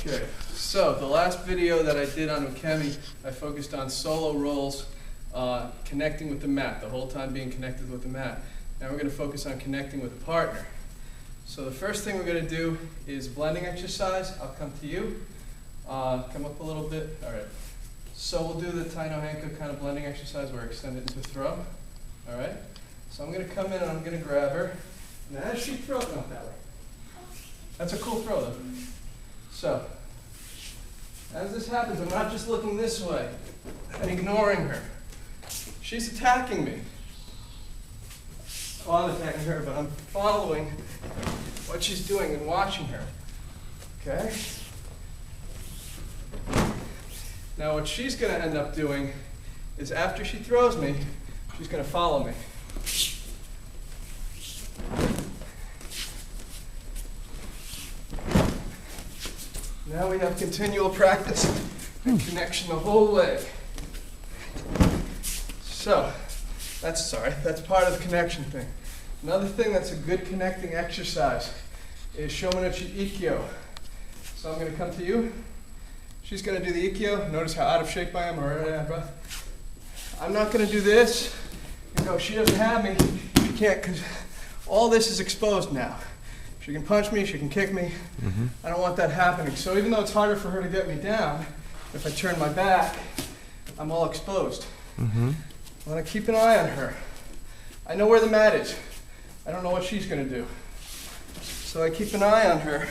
Okay, so the last video that I did on Ukemi, I focused on solo rolls, connecting with the mat, the whole time being connected with the mat. Now we're going to focus on connecting with a partner. So the first thing we're going to do is blending exercise. I'll come to you. Come up a little bit. All right. So we'll do the Taino Hanko kind of blending exercise where I extend it into throw. All right. So I'm going to come in and I'm going to grab her. And as she throws, not that way. That's a cool throw though. So as this happens, I'm not just looking this way and ignoring her. She's attacking me. Well, I'm attacking her, but I'm following what she's doing and watching her. Okay? Now what she's going to end up doing is after she throws me, she's going to follow me. Now we have continual practice and connection the whole way. So, that's part of the connection thing. Another thing that's a good connecting exercise is Shomenuchi Ikkyo. So I'm going to come to you. She's going to do the Ikkyo. Notice how out of shape I am, or out of breath. I'm not going to do this. You know, she doesn't have me. She can't, because all this is exposed now. She can punch me, she can kick me. I don't want that happening. So even though it's harder for her to get me down, if I turn my back, I'm all exposed. I want to keep an eye on her. I know where the mat is. I don't know what she's going to do. So I keep an eye on her,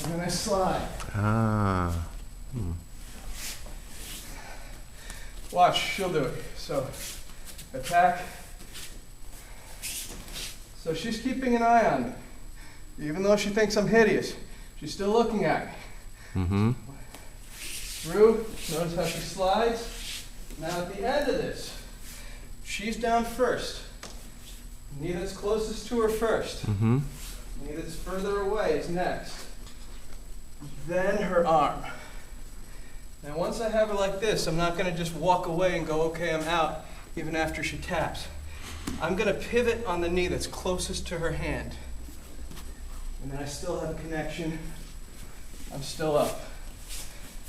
and then I slide. Watch, she'll do it. So, attack. So she's keeping an eye on me. Even though she thinks I'm hideous, she's still looking at me. Through, notice how she slides. Now at the end of this, she's down first. Knee that's closest to her first. Knee that's further away is next. Then her arm. Now once I have her like this, I'm not going to just walk away and go, okay, I'm out, even after she taps. I'm going to pivot on the knee that's closest to her hand. And then I still have a connection. I'm still up.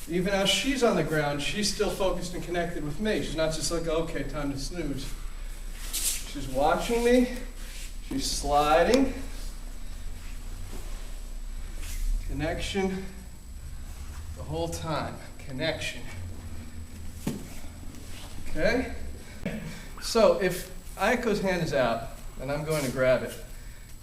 Even as she's on the ground, she's still focused and connected with me. She's not just like, okay, time to snooze. She's watching me. She's sliding. Connection the whole time. Connection. Okay? So if Ayiko's hand is out and I'm going to grab it,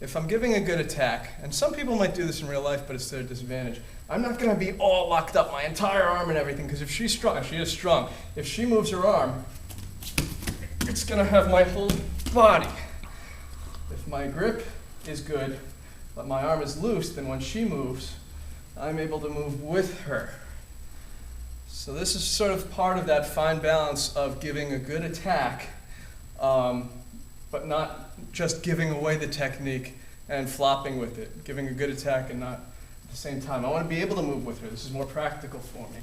if I'm giving a good attack, and some people might do this in real life, but it's their disadvantage, I'm not going to be all locked up, my entire arm and everything, because if she's strong, she is strong, if she moves her arm, it's going to have my whole body. If my grip is good, but my arm is loose, then when she moves, I'm able to move with her. So this is sort of part of that fine balance of giving a good attack, but not just giving away the technique and flopping with it, giving a good attack and not at the same time. I want to be able to move with her. This is more practical for me.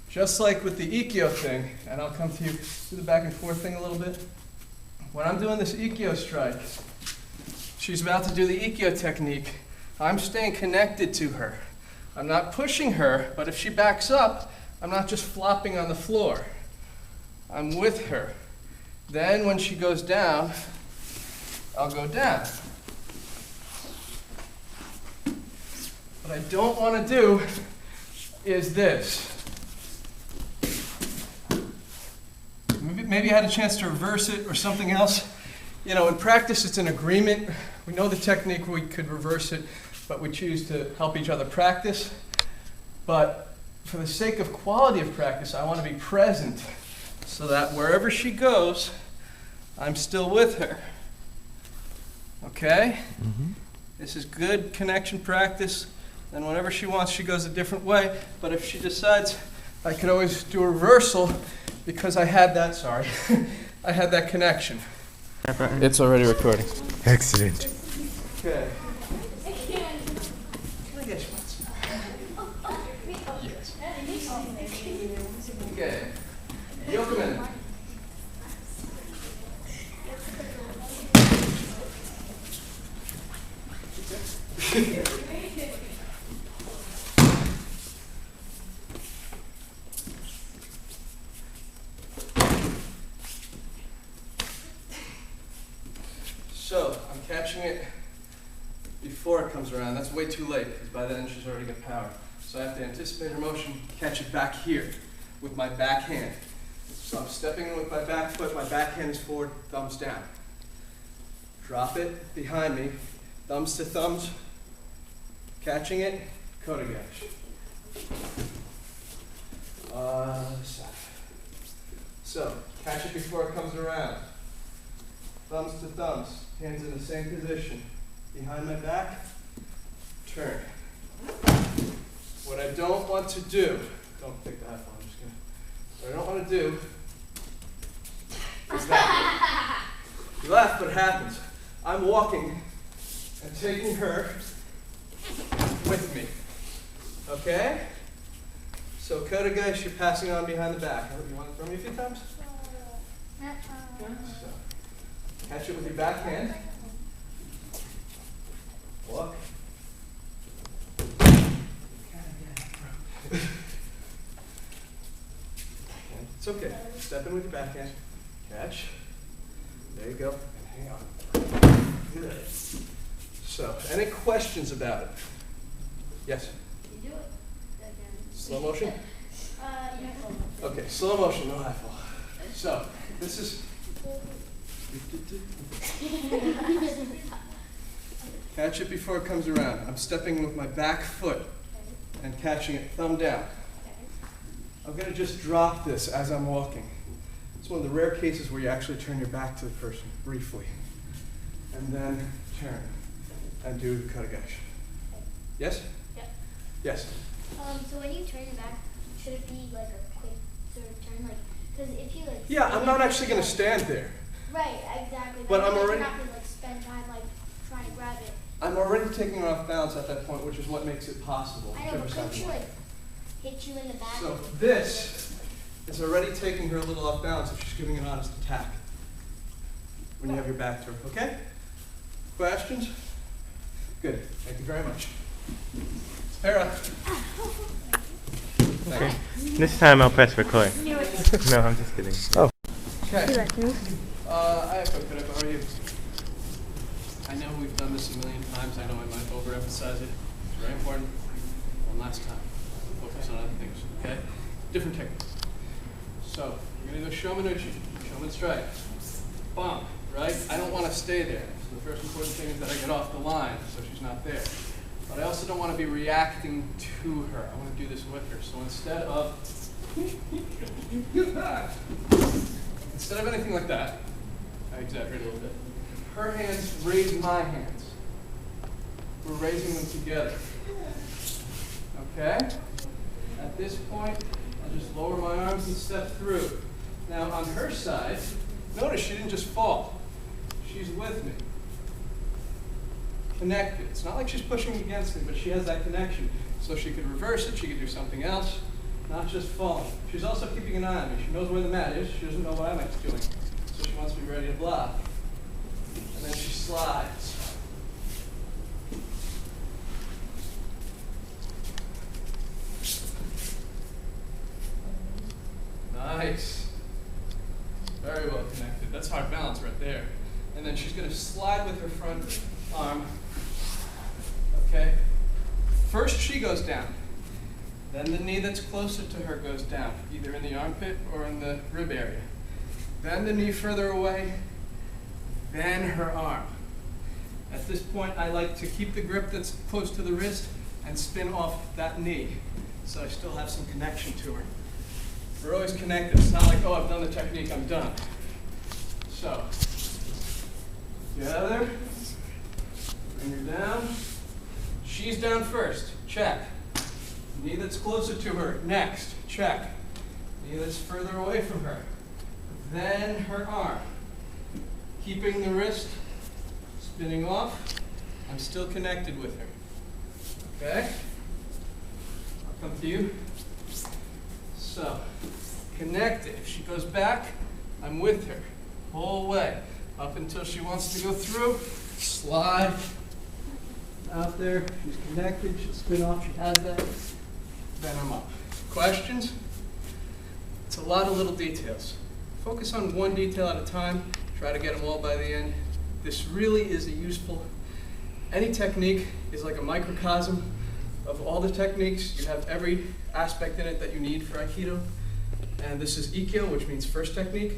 Just like with the Ikkyo thing, and I'll come to you, do the back and forth thing a little bit. When I'm doing this Ikkyo strike, she's about to do the Ikkyo technique, I'm staying connected to her. I'm not pushing her, but if she backs up, I'm not just flopping on the floor. I'm with her. Then when she goes down, I'll go down. What I don't want to do is this. Maybe I had a chance to reverse it or something else. You know, in practice it's an agreement. We know the technique, we could reverse it, but we choose to help each other practice. But for the sake of quality of practice, I want to be present so that wherever she goes, I'm still with her. Okay? This is good connection practice. And whenever she wants, she goes a different way. But if she decides, I could always do a reversal because I had that, I had that connection. It's already recording. Excellent. Okay. Can I get you? Yes. Okay. Yokomen. comes around. That's way too late, because by then she's already got power. So I have to anticipate her motion, catch it back here with my back hand. So I'm stepping in with my back foot, my back hand is forward, thumbs down. Drop it behind me, thumbs to thumbs, catching it, kotegaeshi. So, catch it before it comes around. Thumbs to thumbs, hands in the same position. Behind my back, turn. What I don't want to do, don't take the high fall, I'm just gonna, what I don't want to do is that. You laugh, but it happens. I'm walking and taking her with me. Okay? So kotegaeshi, you're passing on behind the back. You want to throw me a few times? Yeah. So, catch it with your back hand. Walk. It's okay. Step in with your back hand. Catch. There you go. And hang on. Good. So, any questions about it? Yes? You do it again. Slow motion? Yeah. Okay, slow motion, no high fall. So, this is. Catch it before it comes around. I'm stepping with my back foot and catching it thumb down. I'm going to just drop this as I'm walking. It's one of the rare cases where you actually turn your back to the person briefly. And then turn and do kotegaeshi. Yes? Yep. Yes? So when you turn your back, should it be like a quick sort of turn? Like, because if you like... Yeah, I'm not actually going to stand there. Right, exactly. But I'm like, already... You're not going to like spend time like trying to grab it. I'm already taking her off balance at that point, which is what makes it possible. I know, but couldn't she like hit you in the back? So this is already taking her a little off balance if she's giving an honest attack when you have your back to her. Okay? Questions? Good. Thank you very much. Sarah. Okay. This time I'll press record. No, I'm just kidding. Oh. Okay. Ayako, how are you? I know we've done this a million times. I know I might overemphasize it. It's very important. One last time. Focus on other things, okay? Different technique. So, we're going to go shomanuchi, shoman strike. Bump, right? I don't want to stay there. So the first important thing is that I get off the line so she's not there. But I also don't want to be reacting to her. I want to do this with her. So instead of anything like that, I exaggerate a little bit, her hands raise my hands. We're raising them together. Okay? At this point, I'll just lower my arms and step through. Now on her side, notice she didn't just fall. She's with me. Connected. It's not like she's pushing against me, but she has that connection. So she could reverse it, she could do something else, not just falling. She's also keeping an eye on me. She knows where the mat is. She doesn't know what I'm doing. So she wants to be ready to block. And then she slides. Nice. Very well connected. That's hard balance right there. And then she's going to slide with her front arm. Okay? First she goes down. Then the knee that's closer to her goes down, either in the armpit or in the rib area. Then the knee further away. Then her arm. At this point, I like to keep the grip that's close to the wrist and spin off that knee, so I still have some connection to her. We're always connected. It's not like, oh, I've done the technique, I'm done. So, together, bring her down. She's down first, check. Knee that's closer to her, next, check. Knee that's further away from her. Then her arm. Keeping the wrist, spinning off. I'm still connected with her. Okay? I'll come to you. So, connected. If she goes back, I'm with her. Whole way. Up until she wants to go through. Slide. Out there. She's connected. She'll spin off. She has that. Then I'm up. Questions? It's a lot of little details. Focus on one detail at a time. Try to get them all by the end. This really is a useful Any technique is like a microcosm of all the techniques. You have every aspect in it that you need for Aikido. And this is Ikkyo, which means first technique.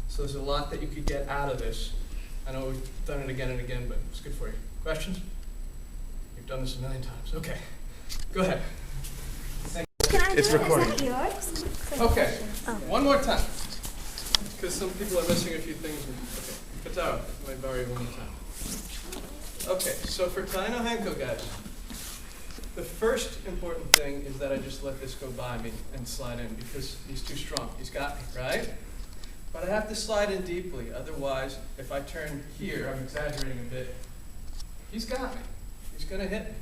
So there's a lot that you could get out of this. I know we've done it again and again, but it's good for you. Questions? You've done this a million times. Okay, go ahead. It's recording. Is that yours? Okay, Oh. one more time. Because some people are missing a few things. Okay, Katara, let me borrow you one more time. Okay, so for Tai no Henko, guys, the first important thing is that I just let this go by me and slide in because he's too strong. He's got me, right? But I have to slide in deeply. Otherwise, if I turn here, I'm exaggerating a bit, he's got me. He's going to hit me.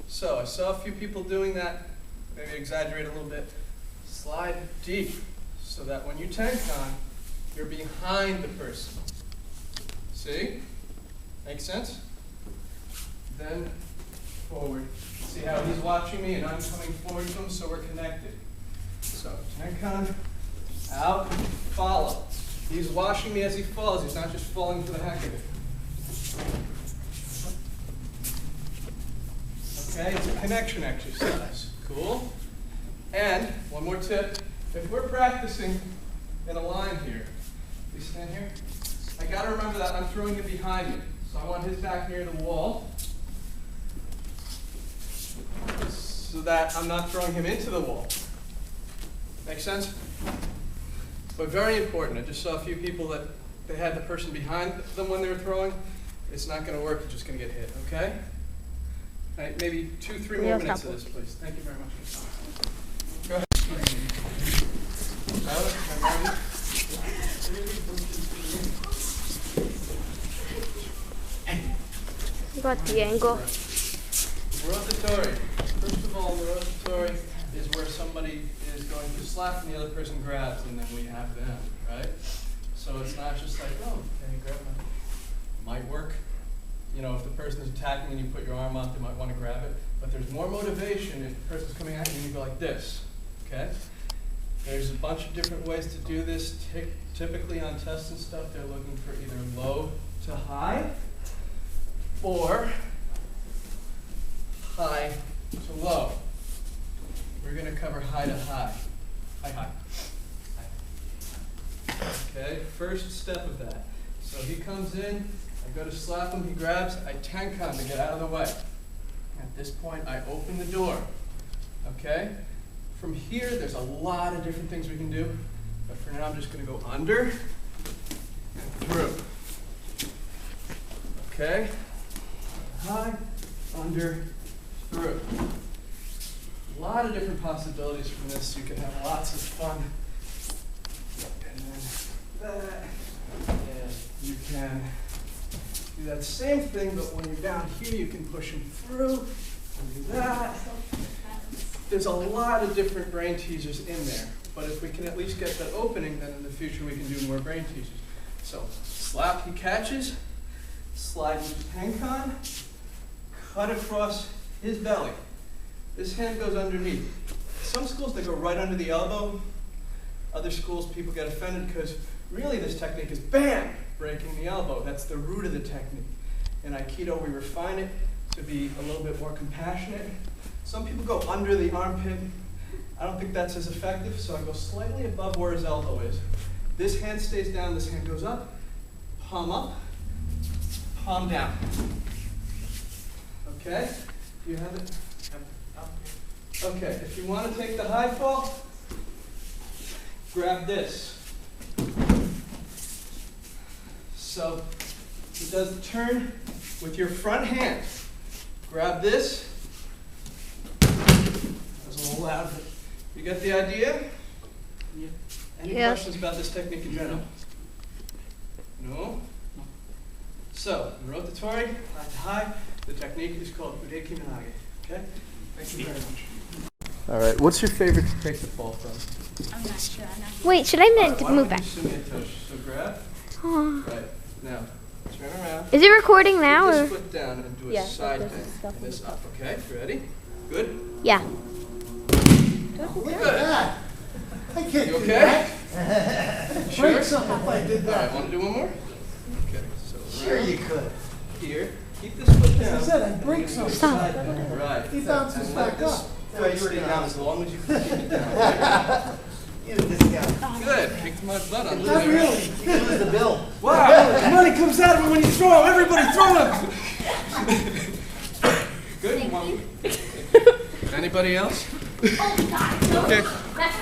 So I saw a few people doing that. Maybe exaggerate a little bit. Slide deep so that when you tenkan, you're behind the person. See? Make sense? Then forward. See how he's watching me and I'm coming forward to him, so we're connected. So tenkan, out, follow. He's watching me as he falls. He's not just falling for the heck of it. Okay, it's a connection exercise. Cool. And one more tip. If we're practicing in a line here, please stand here. I got to remember that I'm throwing it behind me. So I want his back near the wall so that I'm not throwing him into the wall. Make sense? But very important. I just saw a few people that they had the person behind them when they were throwing. It's not going to work. You're just going to get hit. Okay? All right, maybe 2-3 more minutes of this, please. Thank you very much. Go ahead. You got the angle. Rotatory. First of all, the rotatory is where somebody is going to slap and the other person grabs, and then we have them, right? So it's not just like, oh, can you grab my? Might work. You know, if the person is attacking and you put your arm out, they might want to grab it. But there's more motivation if the person's coming at you and you go like this, okay? There's a bunch of different ways to do this. Typically on tests and stuff, they're looking for either low to high or high to low. We're going to cover high to high. High, high. Okay, first step of that. So he comes in, I go to slap him, he grabs, I tenkan to get out of the way. At this point, I open the door. Okay? From here, there's a lot of different things we can do, but for now, I'm just going to go under and through. Okay? High, under, through. A lot of different possibilities from this. You can have lots of fun. And then that. And you can do that same thing, but when you're down here, you can push them through and do that. There's a lot of different brain teasers in there, but if we can at least get that opening, then in the future we can do more brain teasers. So slap, he catches, slide into tenkan, cut across his belly. This hand goes underneath. Some schools, they go right under the elbow. Other schools, people get offended because really this technique is BAM! Breaking the elbow. That's the root of the technique. In Aikido, we refine it to be a little bit more compassionate. Some people go under the armpit. I don't think that's as effective, so I go slightly above where his elbow is. This hand stays down, this hand goes up, palm down. Okay? Do you have it? Okay, if you want to take the high fall, grab this. So he does the turn with your front hand. Grab this. That was a little loud, but you get the idea? Any questions about this technique in general? No? So, the rotatory, high to high, the technique is called Ureki Minage. Okay? Thank you very much. All right, what's your favorite to take the fall from? I'm not sure. Wait, should I move back? So grab. Right, now, turn around. Is it recording now? Put Or? this foot down and do a side this thing. is stuff And this up, okay? Ready? Good? Yeah. Good. I can't You do okay? that. Sure? Break something if I did All right, that. want to do one more? Okay, so Sure around. you could. here. Keep this foot down. I said I break something. Stop. Right. He bounces And let back this up. foot stay down as long as you can keep it down. You discount. Good. Kicked my butt on Not this. really. You can lose the bill. Wow. Money comes out of it when you throw him. Everybody throw him. Good. Mom. Anybody else? Oh God. Okay. That's